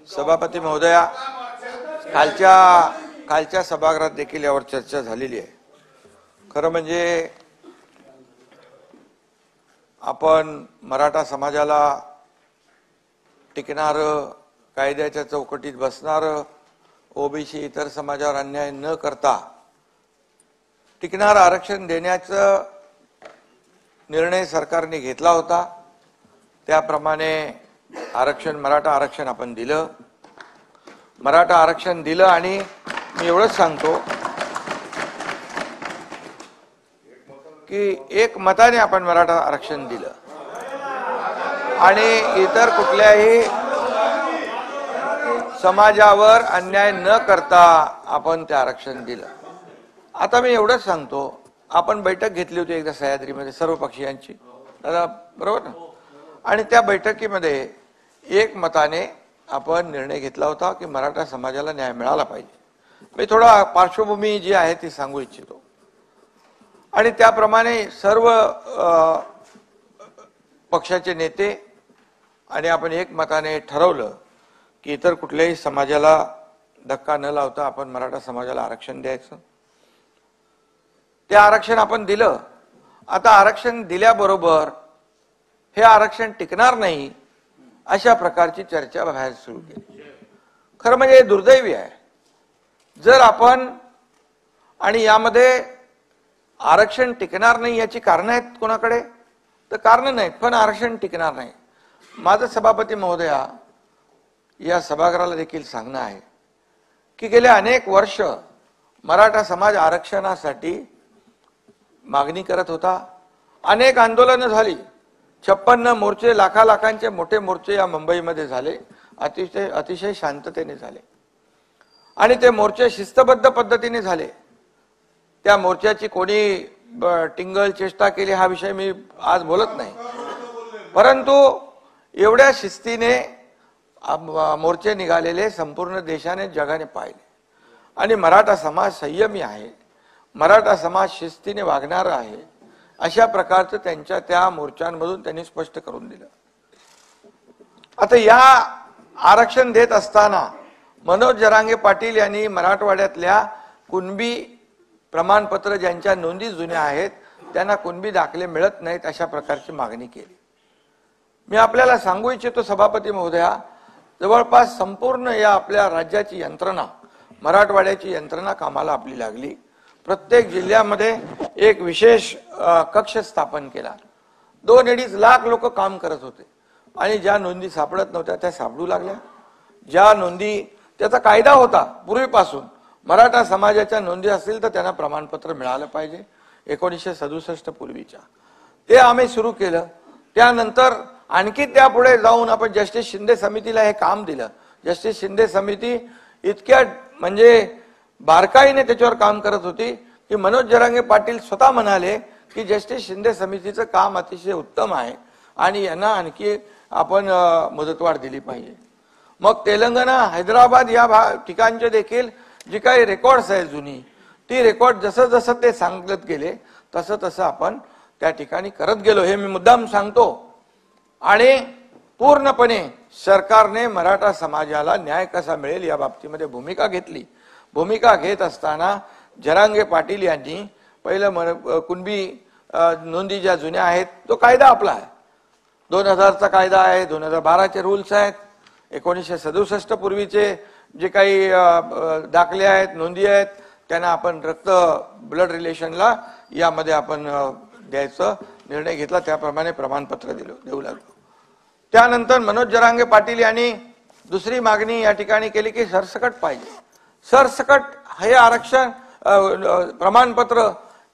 सभापती महोदया, कालच्या सभागृहात देखील यावर चर्चा झालेली आहे। खरं म्हणजे आपण मराठा समाजाला टिकणार, कायद्याच्या चौकटीत बसणार, ओबीसी इतर समाजावर अन्याय न करता टिकणार आरक्षण देण्याचा निर्णय सरकारने घेतला होता। त्याप्रमाणे मराठा आरक्षण आपण दिलं। मराठा आरक्षण दिलं आणि मी एवढंच सांगतो की एक मताने आपण मराठा आरक्षण दिलं आणि इतर कुठल्याही समाजावर अन्याय न करता आपण ते आरक्षण दिलं। आता मी एवढंच सांगतो, आपण बैठक घेतली होती एकदा सह्याद्रीमध्ये सर्व पक्षीयांची, बरोबर ना? आणि त्या बैठकीमध्ये एक मताने आपण निर्णय घेतला होता की मराठा समाजाला न्याय मिळाला पाहिजे। मी थोडा पार्श्वभूमी जी आहे ती सांगू इच्छितो। आणि त्याप्रमाणे सर्व पक्षाचे नेते आणि आपण एक मताने ठरवलं की इतर कुठल्याही समाजाला धक्का न लावता आपण मराठा समाजाला आरक्षण द्यायचं। ते आरक्षण आपण दिलं। आता आरक्षण दिल्याबरोबर हे आरक्षण टिकणार नाही अशा प्रकारची चर्चा बाहेर सुरू केली। खरं म्हणजे दुर्दैवी आहे। जर आपण आणि यामध्ये आरक्षण टिकणार नाही याची कारण आहेत कोणाकडे, तर कारण नाहीत, पण आरक्षण टिकणार नाही। माझं सभापती महोदया या सभागृहाला देखील सांगणं आहे की गेले अनेक वर्ष मराठा समाज आरक्षणासाठी मागणी करत होता। अनेक आंदोलनं झाली, 56 मोर्चे, लाखांचे मोठे मोर्चे या मुंबईमध्ये झाले, अतिशय शांततेने झाले आणि ते मोर्चे शिस्तबद्ध पद्धतीने झाले। त्या मोर्चाची कोणी टिंगल चेष्टा केली हा विषय मी आज बोलत नाही, परंतु एवढ्या शिस्तीने मोर्चे निघालेले संपूर्ण देशाने जगाने पाहिले आणि मराठा समाज संयमी आहे, मराठा समाज शिस्तीने वागणार आहे अशा प्रकारचं त्यांच्या त्या मोर्चांमधून त्यांनी स्पष्ट करून दिलं। आता या आरक्षण देत असताना मनोज जरांगे पाटील यांनी मराठवाड्यातल्या कुणबी प्रमाणपत्र ज्यांच्या नोंदी जुन्या आहेत त्यांना कुणबी दाखले मिळत नाहीत अशा प्रकारची मागणी केली। मी आपल्याला सांगू इच्छितो सभापती महोदया, जवळपास संपूर्ण या आपल्या राज्याची यंत्रणा, मराठवाड्याची यंत्रणा कामाला आपली लागली। प्रत्येक जिल्ह्यामध्ये एक विशेष कक्ष स्थापन केला। 2-2.5 लाख लोक काम करत होते आणि ज्या नोंदी सापडत नव्हत्या त्या सापडू लागल्या। ज्या नोंदी, त्याचा कायदा होता पूर्वीपासून, मराठा समाजाच्या नोंदी असतील तर त्यांना प्रमाणपत्र मिळालं पाहिजे 1967 पूर्वीच्या, ते आम्ही सुरू केलं। त्यानंतर आणखी त्यापुढे जाऊन आपण जस्टिस शिंदे समितीला हे काम दिलं। जस्टिस शिंदे समिती इतक्या म्हणजे बारकाईने त्याच्यावर काम करत होती की मनोज जरांगे पाटील स्वतः म्हणाले की जस्टिस शिंदे समितीचं काम अतिशय उत्तम आहे आणि यांना आणखी आपण मुदतवाढ दिली पाहिजे। मग तेलंगणा, हैदराबाद या ठिकाणचे देखील जी काही रेकॉर्ड्स आहेत जुनी, ती रेकॉर्ड जसं जसं ते सांगत गेले तसं तसं आपण त्या ठिकाणी करत गेलो, हे मी मुद्दाम सांगतो। आणि पूर्णपणे सरकारने मराठा समाजाला न्याय कसा मिळेल या बाबतीमध्ये भूमिका घेतली। भूमिका घेत असताना जरांगे पाटील यांनी पहिलं कुणबी नोंदी ज्या जुन्या आहेत तो कायदा आपला आहे, 2000चा कायदा आहे, 2012चे रूल्स आहेत, 1967 पूर्वीचे जे काही दाखले आहेत, नोंदी आहेत, त्यांना आपण ब्लड रिलेशनला यामध्ये आपण द्यायचा निर्णय घेतला, त्याप्रमाणे प्रमाणपत्र देऊ लागलो। त्यानंतर मनोज जरांगे पाटील यांनी दुसरी मागणी या ठिकाणी केली की सरसकट पाहिजे। सरसकट हे आरक्षण प्रमाणपत्र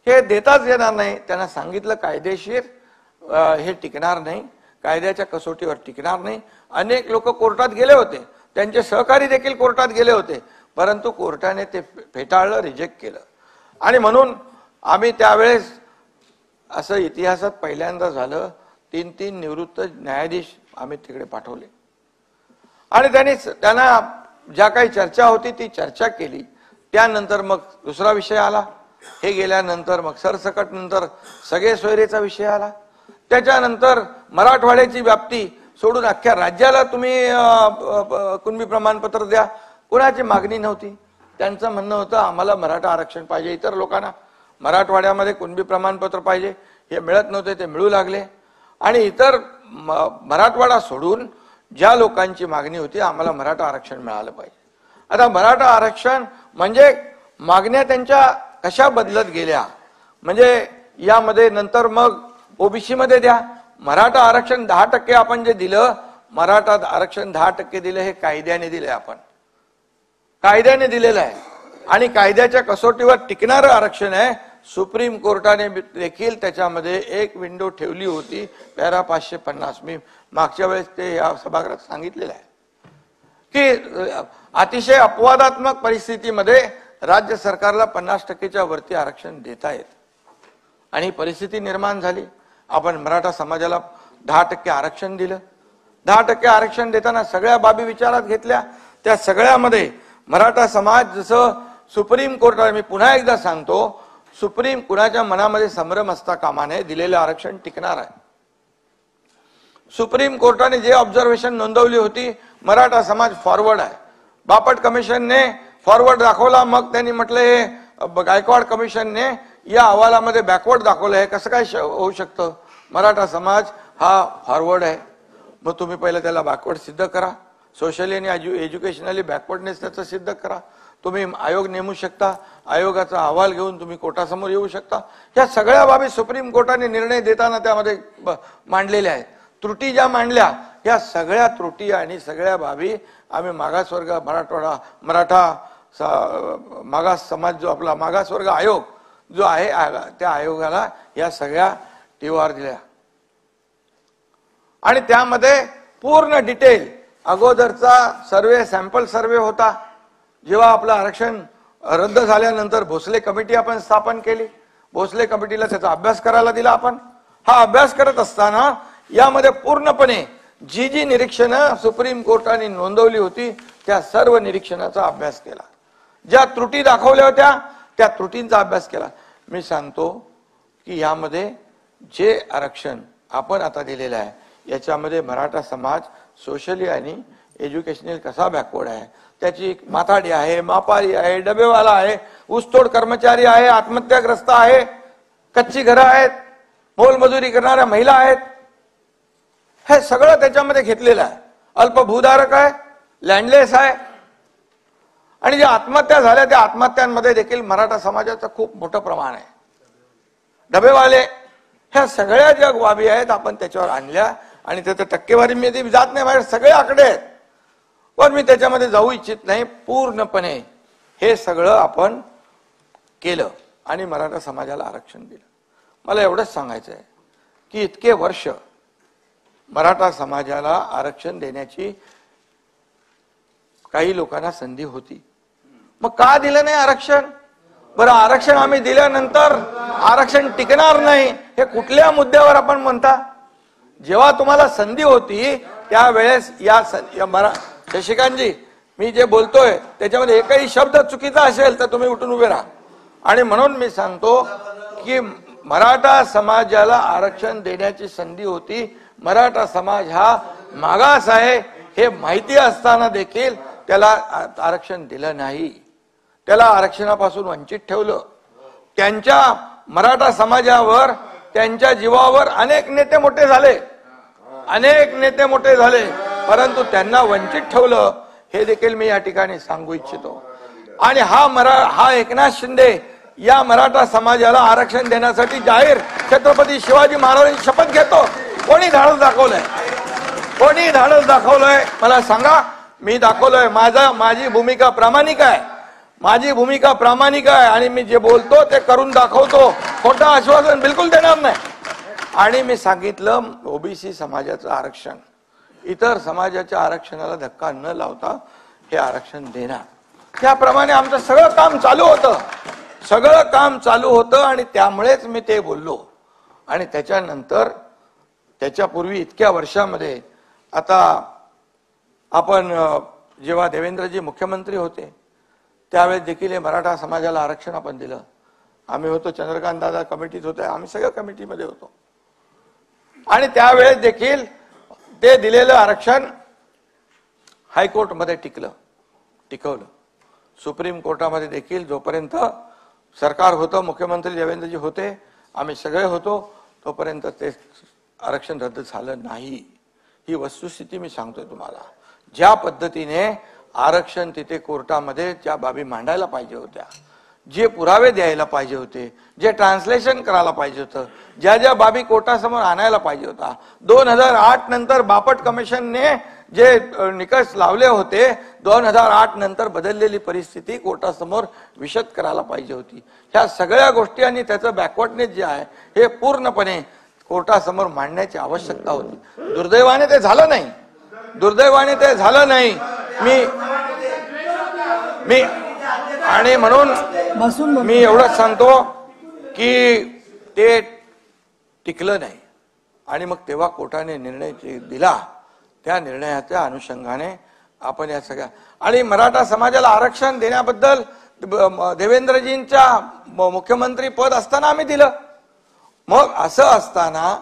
हे देताच येणार नाही। त्यांना सांगितलं कायदेशीर हे टिकणार नाही, कायद्याच्या कसोटीवर टिकणार नाही। अनेक लोक कोर्टात गेले होते, त्यांचे सहकारी देखील कोर्टात गेले होते, परंतु कोर्टाने ते फेटाळलं, रिजेक्ट केलं। आणि म्हणून आम्ही त्यावेळेस असं इतिहासात पहिल्यांदा झालं, 3 निवृत्त न्यायाधीश आम्ही तिकडे पाठवले आणि त्यांना ज्या काही चर्चा होती ती चर्चा केली। त्यानंतर मग दुसरा विषय आला, हे गेल्यानंतर मग सरसकट नंतर सगळे सोयरेचा विषय आला। त्याच्यानंतर मराठवाड्याची व्याप्ती सोडून अख्ख्या राज्याला तुम्ही कुणबी प्रमाणपत्र द्या, कुणाची मागणी नव्हती. त्यांचं म्हणणं होतं आम्हाला मराठा आरक्षण पाहिजे. इतर लोकांना मराठवाड्यामध्ये कुणबी प्रमाणपत्र पाहिजे, हे मिळत नव्हते, ते मिळू लागले. आणि इतर मराठवाडा सोडून ज्या लोकांची मागणी होती आम्हाला मराठा आरक्षण मिळालं पाहिजे. आता मराठा आरक्षण म्हणजे मागण्या त्यांच्या कशा बदलत गेल्या, म्हणजे यामध्ये नंतर मग ओबीसी मध्ये द्या. मराठा आरक्षण 10% आपण जे दिलं, मराठा आरक्षण 10% दिलं, हे कायद्याने दिलंय, आपण कायद्याने दिलेलं आहे आणि कायद्याच्या कसोटीवर टिकणारं आरक्षण आहे. सुप्रीम कोर्टाने देखील त्याच्यामध्ये एक विंडो ठेवली होती, पॅरा 550. मी मागच्या वेळेस ते या सभागृहात सांगितलेलं आहे की अतिशय अपवादात्मक परिस्थितीमध्ये राज्य सरकारला 50%च्या वरती आरक्षण देता येत आणि ही परिस्थिती निर्माण झाली. आपण मराठा समाजाला 10% आरक्षण दिलं. 10% आरक्षण देताना सगळ्या बाबी विचारात घेतल्या. त्या सगळ्यामध्ये मराठा समाज, जसं सुप्रीम कोर्टाने, मी पुन्हा एकदा सांगतो, सुप्रीम कुणाच्या मनामध्ये संभ्रम असता कामा नये, दिलेलं आरक्षण टिकणार आहे. सुप्रीम कोर्टाने जे ऑब्झर्वेशन नोंदवली होती, मराठा समाज फॉरवर्ड आहे. बापट कमिशनने फॉरवर्ड दाखवला, मग त्यांनी म्हटलं हे गायकवाड कमिशनने या अहवालामध्ये बॅकवर्ड दाखवलं आहे. कसं काय होऊ शकतं? मराठा समाज हा फॉरवर्ड आहे. मग तुम्ही पहिलं त्याला बॅकवर्ड सिद्ध करा. सोशली आणि एज्युकेशनली बॅकवर्डनेस त्याचं सिद्ध करा. तुम्ही आयोग नेमू शकता, आयोगाचा अहवाल घेऊन तुम्ही कोर्टासमोर येऊ शकता. ह्या सगळ्या बाबी सुप्रीम कोर्टाने निर्णय देताना त्यामध्ये मांडलेल्या आहेत. त्रुटी ज्या मांडल्या, या सगळ्या त्रुटी आणि सगळ्या बाबी आम्ही मागासवर्ग मराठा मागास समाज, जो आपला मागासवर्ग आयोग जो आहे, त्या आयोगाला या सगळ्या टीवार दिल्या आणि त्यामध्ये पूर्ण डिटेल अगोदरचा सर्वे, सॅम्पल सर्वे होता. जेव्हा आपलं आरक्षण रद्द झाल्यानंतर भोसले कमिटी आपण स्थापन केली. भोसले कमिटीला त्याचा अभ्यास करायला दिला आपण. हा अभ्यास करत असताना यामध्ये पूर्णपणे जी निरीक्षणं सुप्रीम कोर्टाने नोंदवली होती, त्या सर्व निरीक्षणाचा अभ्यास केला. ज्या त्रुटी दाखवल्या होत्या त्या त्रुटींचा अभ्यास केला. मी सांगतो की यामध्ये जे आरक्षण आपण आता दिलेलं आहे, याच्यामध्ये मराठा समाज सोशली आणि एज्युकेशनल कसा बॅकवर्ड आहे, त्याची माथाडी आहे, मापारी आहे, डबेवाला आहे, ऊसतोड कर्मचारी आहे, आत्महत्याग्रस्त आहे, कच्ची घरं आहेत, मोलमजुरी करणाऱ्या महिला आहेत, हे सगळं त्याच्यामध्ये घेतलेलं आहे. अल्पभूधारक आहे, लँडलेस आहे आणि ज्या आत्महत्या झाल्या त्या आत्महत्यांमध्ये देखील मराठा समाजाचं खूप मोठं प्रमाण आहे. डबेवाले, ह्या सगळ्या ज्या बाबी आहेत आपण त्याच्यावर आणल्या आणि त्याचं टक्केवारी मी जात नाही, माझे सगळे आकडे आहेत, पण मी त्याच्यामध्ये जाऊ इच्छित नाही. पूर्णपणे हे सगळं आपण केलं आणि मराठा समाजाला आरक्षण दिलं. मला एवढंच सांगायचं आहे की इतके वर्ष मराठा समाजाला आरक्षण देण्याची काही लोकांना संधी होती, मग का दिलं नाही आरक्षण? बरं, आरक्षण आम्ही दिल्यानंतर आरक्षण टिकणार नाही हे कुठल्या मुद्द्यावर आपण म्हणता? जेव्हा तुम्हाला संधी होती त्यावेळेस शशिकांतजी, मी जे बोलतोय त्याच्यामध्ये एकही शब्द चुकीचा असेल तर तुम्ही उठून उभे राहा. आणि म्हणून मी सांगतो की मराठा समाजाला आरक्षण देण्याची संधी होती. मराठा समाज हा मागास आहे हे माहिती असताना देखील त्याला आरक्षण दिलं नाही, त्याला आरक्षणापासून वंचित ठेवलं. त्यांच्या मराठा समाजावर, त्यांच्या जीवावर अनेक नेते मोठे झाले, परंतु त्यांना वंचित ठेवलं, हे देखील मी या ठिकाणी सांगू इच्छितो. आणि हा एकनाथ शिंदे या मराठा समाजाला आरक्षण देण्यासाठी जाहीर छत्रपती शिवाजी महाराजांची शपथ घेतो. कोणी धाडस दाखवलंय? मला सांगा. मी दाखवलंय. माझी भूमिका प्रामाणिक आहे आणि मी जे बोलतो ते करून दाखवतो. खोटं आश्वासन बिलकुल देणार नाही. आणि मी सांगितलं ओबीसी समाजाचं आरक्षण, इतर समाजाच्या आरक्षणाला धक्का न लावता हे आरक्षण देणार. त्याप्रमाणे आमचं सगळं काम चालू होतं आणि त्यामुळेच मी ते बोललो. आणि त्याच्यानंतर त्याच्यापूर्वी इतक्या वर्षामध्ये, आता आपण जेव्हा देवेंद्रजी मुख्यमंत्री होते त्यावेळेस देखील हे मराठा समाजाला आरक्षण आपण दिलं. आम्ही होतो, चंद्रकांत दादा कमिटीत होते, आम्ही सगळ्या कमिटीमध्ये होतो. आणि त्यावेळेस देखील ते दिलेलं आरक्षण हायकोर्टमध्ये टिकवलं. सुप्रीम कोर्टामध्ये देखील जोपर्यंत सरकार होतं, मुख्यमंत्री देवेंद्रजी होते, आम्ही सगळे होतो, तोपर्यंत ते आरक्षण रद्द झालं नाही. ही वस्तुस्थिती मी सांगतोय तुम्हाला. ज्या पद्धतीने आरक्षण तिथे कोर्टामध्ये ज्या बाबी मांडायला पाहिजे होत्या, जे पुरावे द्यायला पाहिजे होते, जे ट्रान्सलेशन करायला पाहिजे होतं, ज्या ज्या बाबी कोर्टासमोर आणायला पाहिजे होता, 2008 नंतर बापट कमिशनने जे निकष लावले होते, 2008 नंतर बदललेली परिस्थिती कोर्टासमोर विशद करायला पाहिजे होती. ह्या सगळ्या गोष्टी आणि त्याचं बॅकवर्डनेस जे आहे हे पूर्णपणे कोर्टासमोर मांडण्याची आवश्यकता होती. दुर्दैवाने ते झालं नाही. मी आणि म्हणून मी एवढंच सांगतो की ते टिकलं नाही. आणि मग तेव्हा कोर्टाने निर्णय दिला, त्या निर्णयाच्या अनुषंगाने आपण या सगळ्या आणि मराठा समाजाला आरक्षण देण्याबद्दल देवेंद्रजींच्या मुख्यमंत्री पद असताना आम्ही दिलं. मग असं असताना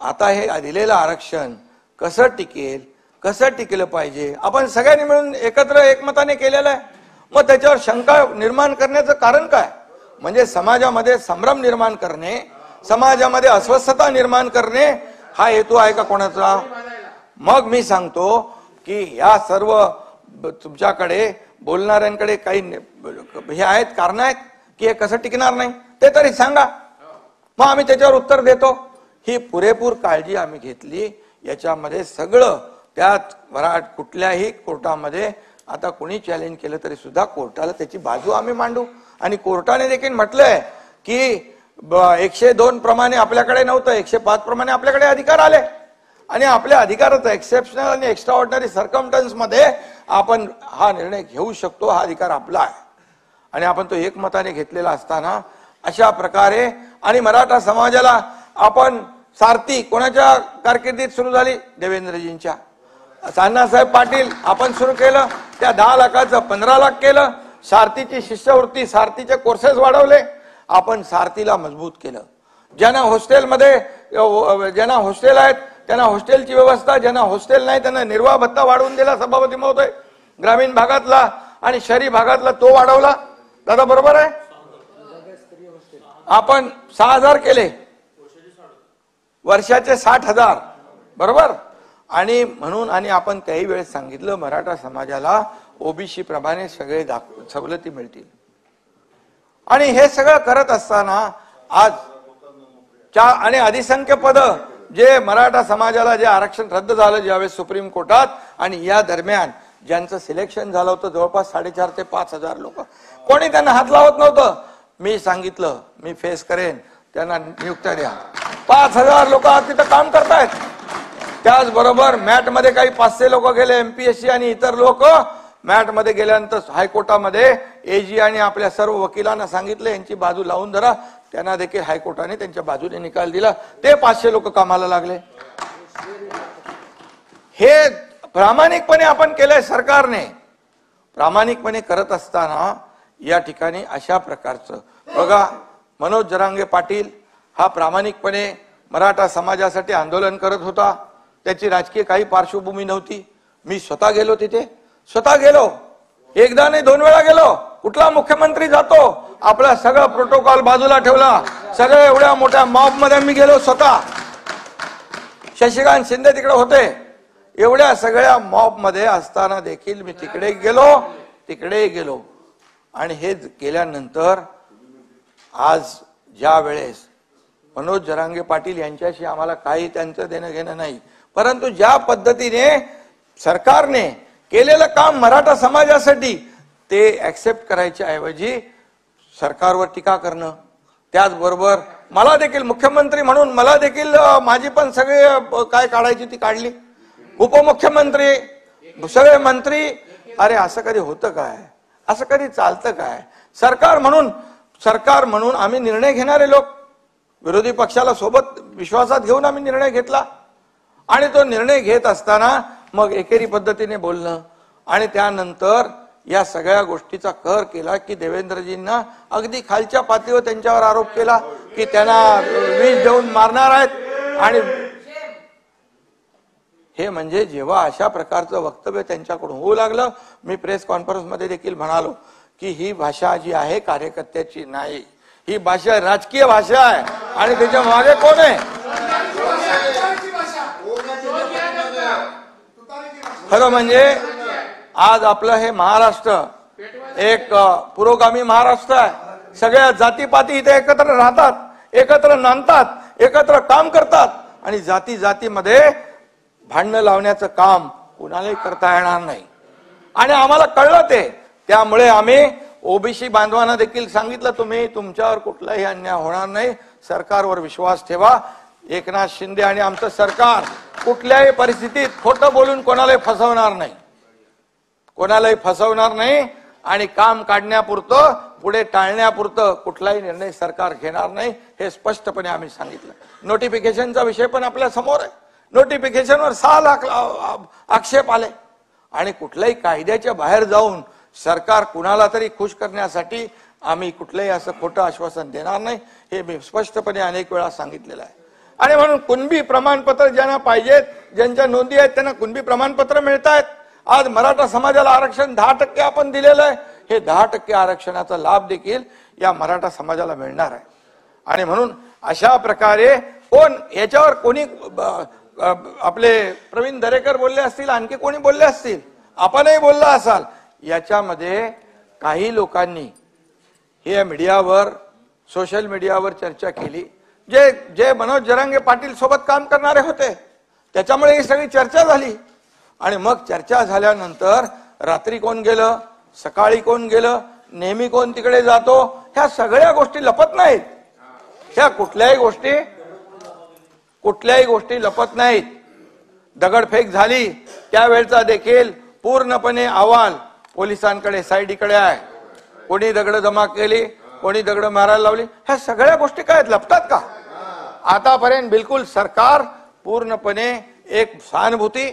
आता हे दिलेलं आरक्षण कसं टिकलं पाहिजे, आपण सगळ्यांनी मिळून एकत्र एकमताने केलेलं आहे. मग त्याच्यावर शंका निर्माण करण्याचं कारण काय? म्हणजे समाजामध्ये संभ्रम निर्माण करणे, समाजामध्ये अस्वस्थता निर्माण करणे हा हेतू आहे का कोणाचा? मग मी सांगतो की या सर्व तुमच्याकडे बोलणाऱ्यांकडे काही हे आहेत, कारण आहेत की हे कसं टिकणार नाही ते तरी सांगा, मग आम्ही त्याच्यावर उत्तर देतो. ही पुरेपूर काळजी आम्ही घेतली. याच्यामध्ये सगळं त्यात कुठल्याही कोर्टामध्ये आता कोणी चॅलेंज केलं तरी सुद्धा कोर्टाला त्याची बाजू आम्ही मांडू. आणि कोर्टाने देखील म्हटलंय की 102 प्रमाणे आपल्याकडे नव्हतं, 105 प्रमाणे आपल्याकडे अधिकार आले आणि आपल्या अधिकाराचा एक्सेप्शनल आणि एक्स्ट्राऑर्डिनरी सर्कमस्टन्स मध्ये आपण हा निर्णय घेऊ शकतो. हा अधिकार आपला आहे आणि आपण तो एकमताने घेतलेला असताना अशा प्रकारे आणि मराठा समाजाला आपण सारथी कोणाच्या कारकिर्दीत सुरू झाली? देवेंद्रजींच्या. अण्णासाहेब पाटील आपण सुरू केलं, त्या 10 लाखाचं 15 लाख केलं. सारथीची शिष्यवृत्ती, सारथीचे कोर्सेस वाढवले, आपण सारथीला मजबूत केलं. ज्यांना हॉस्टेल आहेत त्यांना हॉस्टेलची व्यवस्था, ज्यांना हॉस्टेल नाही त्यांना निर्वाह भत्ता वाढवून दिला सभापती महोदय. ग्रामीण भागातला आणि शहरी भागातला तो वाढवला. दादा बरोबर आहे. आपण 6,000 केले, वर्षाचे 60,000 बरोबर. आणि म्हणून आणि आपण त्याही वेळेस सांगितलं मराठा समाजाला ओबीसी प्रमाणे सगळे सवलती मिळतील. आणि हे सगळं करत असताना आज आणि अधिसंख्य पद जे मराठा समाजाला जे आरक्षण रद्द झालं ज्यावेळेस सुप्रीम कोर्टात, आणि या दरम्यान ज्यांचं सिलेक्शन झालं होतं जवळपास 4,500 ते 5,000 लोक, कोणी त्यांना हात लावत नव्हतं. मी सांगितलं मी फेस करेन, त्यांना नियुक्त्या द्या. 5,000 लोक तिथं काम करतायत. त्याचबरोबर मॅट मध्ये काही 500 लोक गेले, एमपीएससी आणि इतर लोक मॅट मध्ये गेल्यानंतर हायकोर्टामध्ये एजी आणि आपल्या सर्व वकिलांना सांगितलं यांची बाजू लावून धरा. त्यांना देखील हायकोर्टाने त्यांच्या बाजूने निकाल दिला. ते 500 लोक कामाला लागले. हे प्रामाणिकपणे आपण केलंय. सरकारने प्रामाणिकपणे करत असताना या ठिकाणी अशा प्रकारचं बघा, मनोज जरांगे पाटील हा प्रामाणिकपणे मराठा समाजासाठी आंदोलन करत होता. त्याची राजकीय काही पार्श्वभूमी नव्हती. मी स्वतः गेलो तिथे, एकदा नाही 2 वेळा गेलो. कुठला मुख्यमंत्री जातो आपला सगळं प्रोटोकॉल बाजूला ठेवला, सगळ्या एवढ्या मोठ्या मॉब मध्ये मी गेलो स्वतः. शशिकांत शिंदे तिकडे होते. एवढ्या सगळ्या मॉब मध्ये असताना देखील मी तिकडे गेलो. आणि हे केल्यानंतर आज ज्या वेळेस मनोज जरांगे पाटील यांच्याशी आम्हाला काही त्यांचं देणं घेणं नाही, परंतु ज्या पद्धतीने सरकारने केलेलं काम मराठा समाजासाठी ते ऍक्सेप्ट करायच्या ऐवजी सरकारवर टीका करणं, त्याचबरोबर मला देखील मुख्यमंत्री म्हणून मला देखील माझी पण सगळे काय काढायची ती काढली. उपमुख्यमंत्री, सगळे मंत्री. अरे असं कधी होतं काय? असं कधी चालतं काय? सरकार म्हणून आम्ही निर्णय घेणारे लोक, विरोधी पक्षाला सोबत विश्वासात घेऊन आम्ही निर्णय घेतला. आणि तो निर्णय घेत असताना मग एकेरी पद्धतीने बोलणं आणि त्यानंतर या सगळ्या गोष्टीचा कहर केला की देवेंद्रजींना अगदी खालच्या पातळीवर त्यांच्यावर आरोप केला की त्यांना विष देऊन मारणार आहेत. आणि हे म्हणजे जेव्हा अशा प्रकारचं वक्तव्य त्यांच्याकडून होऊ लागलं, मी प्रेस कॉन्फरन्समध्ये देखील म्हणालो की ही भाषा जी आहे कार्यकर्त्याची नाही, ही भाषा राजकीय भाषा आहे आणि त्याच्या मागे कोण आहे? खरं म्हणजे आज आपलं हे महाराष्ट्र एक पुरोगामी महाराष्ट्र आहे. सगळ्या जातीपाती इथे एकत्र राहतात, एकत्र नांदतात, एकत्र काम करतात आणि जाती जातीमध्ये भांडणं लावण्याचं काम कुणालाही करता येणार नाही. आणि आम्हाला कळलं ते, त्यामुळे आम्ही ओबीसी बांधवांना देखील सांगितलं, तुम्ही तुमच्यावर कुठलाही अन्याय होणार नाही, सरकारवर विश्वास ठेवा. एकनाथ शिंदे आणि आमचं सरकार कुठल्याही परिस्थितीत खोटं बोलून कोणालाही फसवणार नाही, कोणालाही फसवणार नाही आणि काम काढण्यापुरतं, पुढे टाळण्यापुरतं कुठलाही निर्णय सरकार घेणार नाही, हे स्पष्टपणे आम्ही सांगितलं. नोटिफिकेशनचा विषय पण आपल्या समोर आहे. नोटिफिकेशनवर 6 लाख आक्षेप आले आणि कुठल्याही कायद्याच्या बाहेर जाऊन सरकार कुणाला तरी खुश करण्यासाठी आम्ही कुठलंही असं खोटं आश्वासन देणार नाही, हे मी स्पष्टपणे अनेक वेळा सांगितलेलं आहे. आणि म्हणून कुणबी प्रमाणपत्र ज्यांना पाहिजेत, ज्यांच्या नोंदी आहेत त्यांना कुणबी प्रमाणपत्र मिळत आहेत. आज मराठा समाजाला आरक्षण 10% आपण दिलेलं आहे, हे 10% आरक्षणाचा लाभ देखील या मराठा समाजाला मिळणार आहे. आणि म्हणून अशा प्रकारे कोण याच्यावर कोणी आपले प्रवीण दरेकर बोलले असतील, आणखी कोणी बोलले असतील, आपणही बोलला असाल, याच्यामध्ये काही लोकांनी हे मीडियावर, सोशल मीडियावर चर्चा केली, जे मनोज जरांगे पाटील सोबत काम करणारे होते, त्याच्यामुळे ही सगळी चर्चा झाली. आणि मग चर्चा झाल्यानंतर रात्री कोण गेलं, सकाळी कोण गेलं, नेहमी कोण तिकडे जातो, ह्या सगळ्या गोष्टी लपत नाहीत. ह्या कुठल्याही गोष्टी लपत नाहीत. दगडफेक झाली त्यावेळचा देखील पूर्णपणे अहवाल पोलिसांकडे, साईडीकडे आहे. कोणी दगड जमा केली, कोणी दगड मारायला लावली, ह्या सगळ्या गोष्टी काय लपतात का? आतापर्यंत बिलकुल सरकार पूर्णपणे एक सहानुभूती,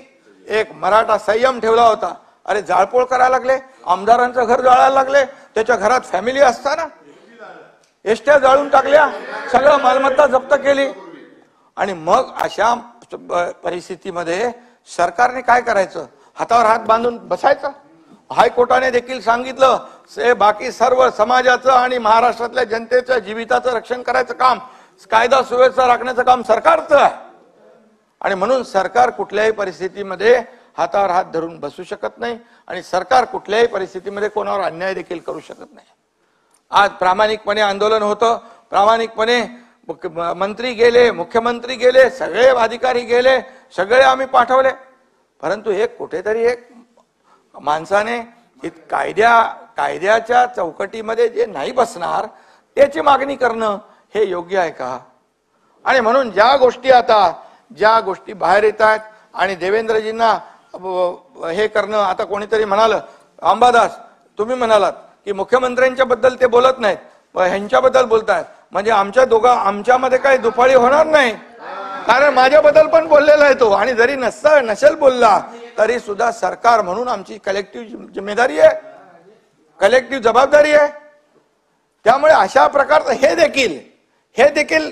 एक मराठा संयम ठेवला होता. अरे जाळपोळ करायला लागले, आमदारांचं घर जाळायला लागले, त्याच्या घरात फॅमिली असताना एसट्या जाळून टाकल्या, सगळं मालमत्ता जप्त केली. आणि मग अशा परिस्थितीमध्ये सरकारने काय करायचं? हातावर हात बांधून बसायचं? हायकोर्टाने देखील सांगितलं, बाकी सर्व समाजाचं आणि महाराष्ट्रातल्या जनतेच्या जीविताचं रक्षण करायचं काम, कायदा सुव्यवस्था राखण्याचं काम सरकारचं आहे. आणि म्हणून सरकार कुठल्याही परिस्थितीमध्ये हातावर हात धरून बसू शकत नाही आणि सरकार कुठल्याही परिस्थितीमध्ये कोणावर अन्याय देखील करू शकत नाही. आज प्रामाणिकपणे आंदोलन होतं, प्रामाणिकपणे मंत्री गेले, मुख्यमंत्री गेले, सगळे अधिकारी गेले, सगळे आम्ही पाठवले. परंतु एक कुठेतरी एक माणसाने कायद्याच्या चौकटीमध्ये जे नाही बसणार त्याची मागणी करणं हे योग्य आहे का? आणि म्हणून ज्या गोष्टी बाहेर येत आहेत आणि देवेंद्रजींना हे करणं, आता कोणीतरी म्हणालं, अंबादास तुम्ही म्हणालात की मुख्यमंत्र्यांच्या बद्दल ते बोलत नाहीत, ह्यांच्याबद्दल बोलतायत, म्हणजे आमच्यामध्ये काही दुफाळी होणार नाही. कारण माझ्याबद्दल पण बोललेला आहे तो, आणि जरी नसेल बोलला तरी सुद्धा सरकार म्हणून आमची कलेक्टिव्ह जिम्मेदारी आहे, कलेक्टिव्ह जबाबदारी आहे. त्यामुळे अशा प्रकारचं हे देखील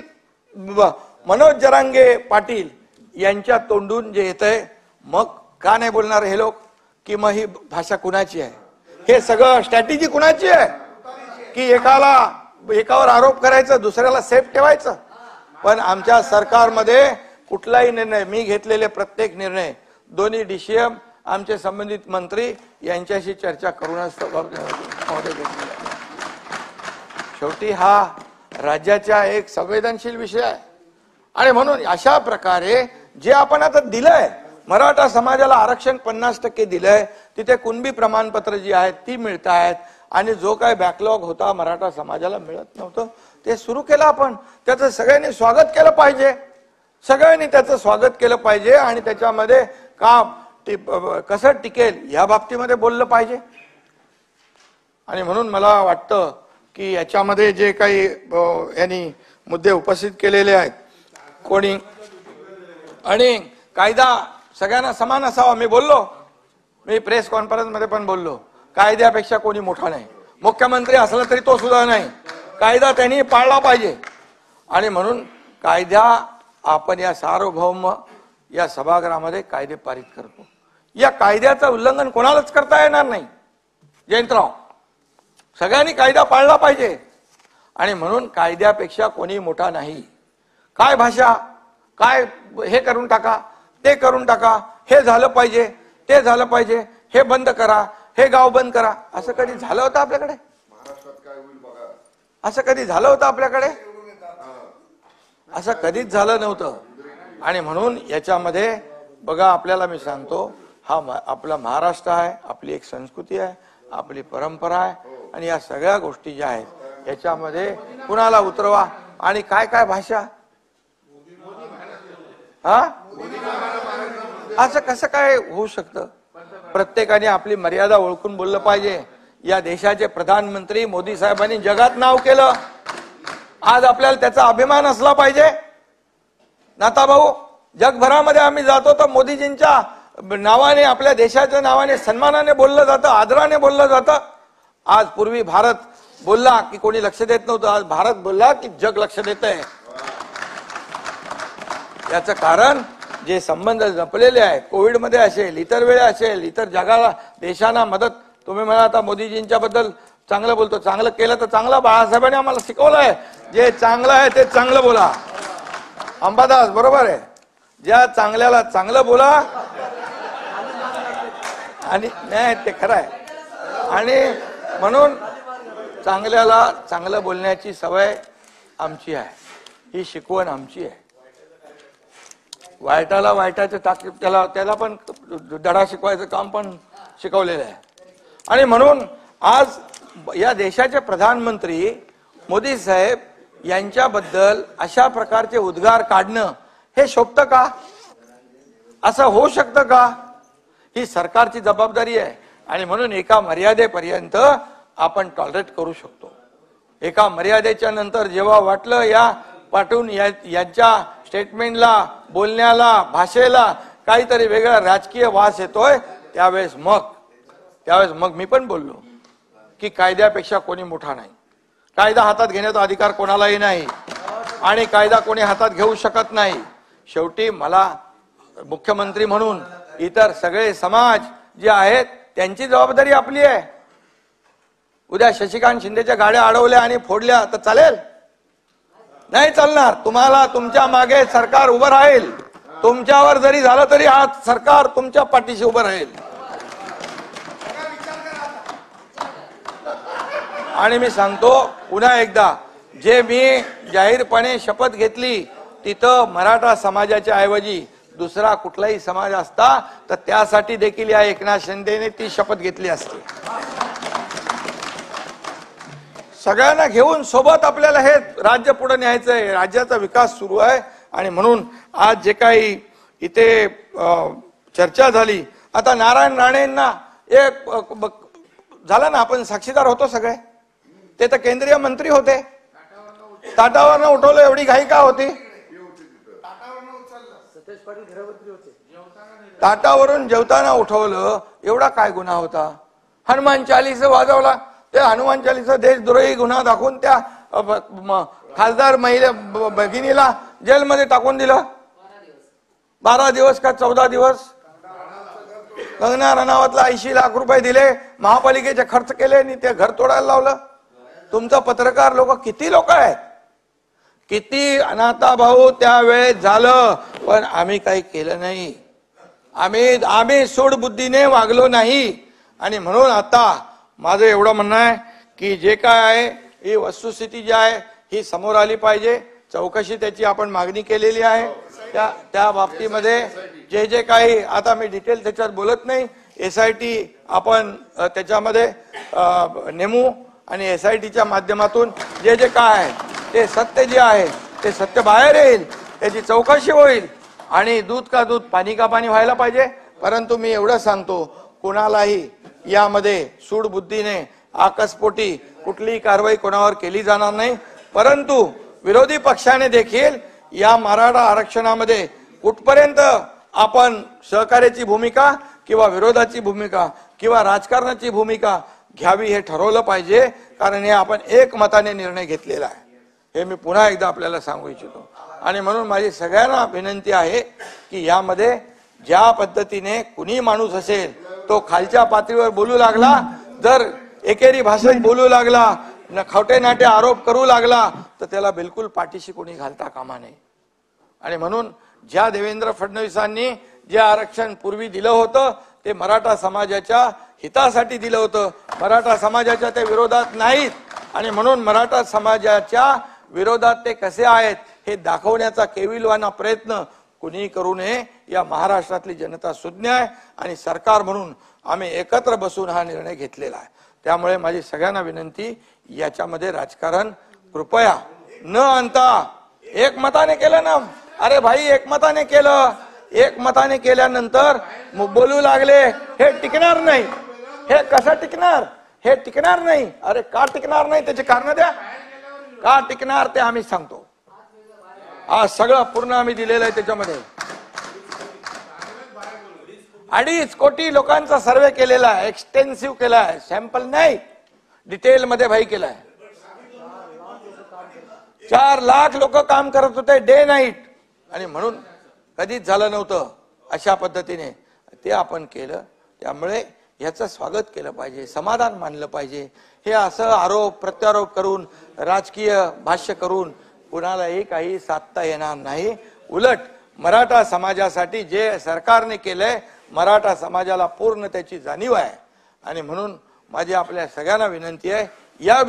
मनोज जरांगे पाटील यांच्या तोंडून जे येतंय, मग का नाही बोलणार हे लोक की मग ही भाषा कुणाची आहे, हे सगळं स्ट्रॅटेजी कुणाची आहे की एकावर आरोप करायचं, दुसऱ्याला सेफ ठेवायचं. पण आमच्या सरकारमध्ये कुठलाही निर्णय, मी घेतलेले प्रत्येक निर्णय दोन्ही DCM, आमचे संबंधित मंत्री यांच्याशी चर्चा करूनच शेवटी हा राज्याचा एक संवेदनशील विषय आहे. आणि म्हणून अशा प्रकारे जे आपण आता दिलंय, मराठा समाजाला आरक्षण 50% दिलंय, तिथे कुणबी प्रमाणपत्र जी आहेत ती मिळत आहेत. आणि जो काय बॅकलॉग होता मराठा समाजाला मिळत नव्हतं ते सुरू केलं आपण. त्याचं सगळ्यांनी स्वागत केलं पाहिजे, सगळ्यांनी त्याचं स्वागत केलं पाहिजे आणि त्याच्यामध्ये कसं टिकेल या बाबतीमध्ये बोललं पाहिजे. आणि म्हणून मला वाटतं की याच्यामध्ये जे काही यांनी मुद्दे उपस्थित केलेले आहेत कोणी, आणि कायदा सगळ्यांना समान असावा, मी प्रेस कॉन्फरन्स मध्ये पण बोललो, कायद्यापेक्षा कोणी मोठा नाही. मुख्यमंत्री असला तरी तो सुद्धा नाही, कायदा त्यांनी पाळला पाहिजे. आणि म्हणून कायदा आपण या सार्वभौम या सभागृहामध्ये कायदे पारित करतो. या कायद्याचं उल्लंघन कोणालाच करता येणार नाही. जयंतराव, सगळ्यांनी कायदा पाळला पाहिजे आणि म्हणून कायद्यापेक्षा कोणी मोठा नाही. काय भाषा, काय हे करून टाका, ते करून टाका, हे झालं पाहिजे, ते झालं पाहिजे, हे बंद करा, हे गाव बंद करा, असं कधी झालं होतं आपल्याकडे? असं कधी झालं होतं आपल्याकडे? असं कधीच झालं नव्हतं. आणि म्हणून याच्यामध्ये बघा, आपल्याला मी सांगतो, हा आपला महाराष्ट्र आहे, आपली एक संस्कृती आहे, आपली परंपरा आहे आणि या सगळ्या गोष्टी ज्या आहेत याच्यामध्ये कुणाला उतरवा आणि काय काय भाषा, हा असं कसं काय होऊ शकतं? प्रत्येकाने आपली मर्यादा ओळखून बोललं पाहिजे. या देशाचे प्रधानमंत्री मोदी साहेबांनी जगात नाव केलं. आज आपल्याला त्याचा अभिमान असला पाहिजे. नाता भाऊ, जगभरामध्ये आम्ही जातो तर मोदीजींच्या नावाने, आपल्या देशाच्या नावाने सन्मानाने बोललं जातं, आदराने बोललं जातं. आज पूर्वी भारत बोलला की कोणी लक्ष देत नव्हतं, आज भारत बोलला की जग लक्ष देतंय. याचं कारण जे संबंध जपलेले आहे, कोविडमध्ये असेल, इतर वेळा असेल, इतर जगाला देशांना मदत. तुम्ही म्हणा आता मोदीजींच्या बद्दल चांगलं बोलतो, चांगलं केलं तर चांगलं. बाळासाहेबांनी आम्हाला शिकवलंय, जे चांगलं आहे ते चांगलं बोला. अंबादास बरोबर आहे, ज्या चांगल्याला चांगलं बोला आणि नाही ते खरं आहे. आणि म्हणून चांगल्याला चांगलं बोलण्याची सवय आमची आहे, ही शिकवण आमची आहे. वाईटाला वाईटाचं त्याला पण धडा शिकवायचं काम पण शिकवलेलं आहे. आणि म्हणून आज या देशाचे प्रधानमंत्री मोदी साहेब यांच्याबद्दल अशा प्रकारचे उद्गार काढणं हे शोभतं का? असं होऊ शकतं का? ही सरकारची जबाबदारी आहे. आणि म्हणून एका मर्यादेपर्यंत आपण टॉलरेट करू शकतो. एका मर्यादेच्या नंतर जेव्हा वाटलं या पाठवून यांच्या स्टेटमेंटला, बोलण्याला, भाषेला काहीतरी वेगळा राजकीय वास येतोय, त्यावेळेस मग मी पण बोललो की कायद्यापेक्षा कोणी मोठा नाही. कायदा हातात घेण्याचा अधिकार कोणालाही नाही आणि कायदा कोणी हातात घेऊ शकत नाही. शेवटी मला मुख्यमंत्री म्हणून इतर सगळे समाज जे आहेत त्यांची जबाबदारी आपली आहे. उद्या शशिकांत शिंदेच्या गाड्या अडवल्या आणि फोडल्या तर चालेल? नाही चालणार. तुम्हाला तुमच्या मागे सरकार उभं राहील. तुमच्यावर जरी झालं तरी आज सरकार तुमच्या पाठीशी उभं राहील. आणि मी सांगतो पुन्हा एकदा, जे मी जाहीरपणे शपथ घेतली तिथं मराठा समाजाच्या ऐवजी दुसरा कुठलाही समाज असता तर त्यासाठी देखील या एकनाथ शिंदेने ती शपथ घेतली असती. सगळ्यांना घेऊन सोबत आपल्याला हे राज्य पुढे न्यायचंय. राज्याचा विकास सुरू आहे. आणि म्हणून आज जे काही इथे चर्चा झाली, आता नारायण राणेंना एक झालं ना, आपण साक्षीदार होतो सगळे. ते तर केंद्रीय मंत्री होते, ताटावरनं उठवलं. एवढी घाई का होती? ताटावरून जेवताना उठवलं, एवढा काय गुन्हा होता? हनुमान चालीसा वाजवला, त्या हनुमान चालीसा देशद्रोही गुन्हा दाखवून त्या खासदार महिला भगिनीला जेलमध्ये टाकून दिलं. 12 दिवस का 14 दिवस? कंगना रनावतला 80 लाख रुपये दिले, महापालिकेचे खर्च केले आणि ते घर तोडायला लावलं. तुमचा पत्रकार लोक किती लोक आहेत, किती अनाथा भाऊ त्यावेळेस झालं, पण आम्ही काही केलं नाही. आम्ही सूडबुद्धीने वागलो नाही. आणि म्हणून आता माझं एवढं म्हणणं आहे की जे काय आहे ही वस्तुस्थिती जी आहे ही समोर आली पाहिजे. चौकशी त्याची आपण मागणी केलेली आहे. त्या बाबतीमध्ये जे जे काही, आता मी डिटेल त्याच्यात बोलत नाही, SIT आपण त्याच्यामध्ये नेमू आणि SITच्या माध्यमातून जे जे काय आहे ते सत्य जे आहे ते सत्य बाहेर येईल, त्याची चौकशी होईल आणि दूध का दूध पाणी का पाणी व्हायला पाहिजे. परंतु मी एवढं सांगतो, कोणालाही यामध्ये सूडबुद्धीने आकस्पोटी कुठलीही कारवाई कोणावर केली जाणार नाही. परंतु विरोधी पक्षाने देखील या मराठा आरक्षणामध्ये कुठपर्यंत आपण सहकार्याची भूमिका किंवा विरोधाची भूमिका किंवा राजकारणाची भूमिका घ्यावी हे ठरवलं पाहिजे. कारण हे आपण एकमताने निर्णय घेतलेला आहे, हे मी पुन्हा एकदा आपल्याला सांगू इच्छितो. आणि म्हणून माझी सगळ्यांना विनंती आहे की यामध्ये ज्या पद्धतीने कुणी माणूस असेल तो खालच्या पातळीवर बोलू लागला, जर एकेरी भाषेत बोलू लागला, खोटे नाटे आरोप करू लागला, तर त्याला बिलकुल पाठीशी कोणी घालता कामा नये. आणि म्हणून ज्या देवेंद्र फडणवीसांनी जे आरक्षण पूर्वी दिलं होतं ते मराठा समाजाच्या हितासाठी दिलं होतं, मराठा समाजाच्या ते विरोधात नाहीत. आणि म्हणून मराठा समाजाच्या विरोधात ते कसे आहेत हे दाखवण्याचा केविलवाना प्रयत्न कुणी करू नये. या महाराष्ट्रातली जनता सुज्ञ आहे आणि सरकार म्हणून आम्ही एकत्र बसून हा निर्णय घेतलेला आहे. त्यामुळे माझी सगळ्यांना विनंती, याच्यामध्ये राजकारण कृपया न आणता एकमताने केलं ना. अरे भाई, एकमताने केलं, एकमताने केल्यानंतर बोलू लागले हे टिकणार नाही. हे कसं टिकणार? हे टिकणार नाही. अरे का टिकणार नाही त्याचे कारण द्या. का टिकणार ते आम्ही सांगतो. आज सगळं पूर्ण आम्ही दिलेलं आहे. त्याच्यामध्ये 2.5 कोटी लोकांचा सर्वे केलेला आहे, एक्सटेन्सिव्ह केला आहे, सॅम्पल नाही, डिटेल मध्ये भाई केलाय. 4 लाख लोक काम करत होते डे नाईट, आणि म्हणून कधीच झालं नव्हतं अशा पद्धतीने ते आपण केलं. त्यामुळे याचं स्वागत केलं पाहिजे, समाधान मानलं पाहिजे. हे असं आरोप प्रत्यारोप करून, राजकीय भाष्य करून कुणालाही काही साधता येणार नाही. उलट मराठा समाजासाठी जे सरकारने केलंय, मराठा समाजाला पूर्ण त्याची जाणीव आहे. आणि म्हणून माझी आपल्या सगळ्यांना विनंती आहे, या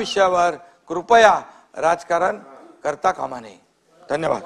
कृपया राजकारण करता कामा नये. धन्यवाद.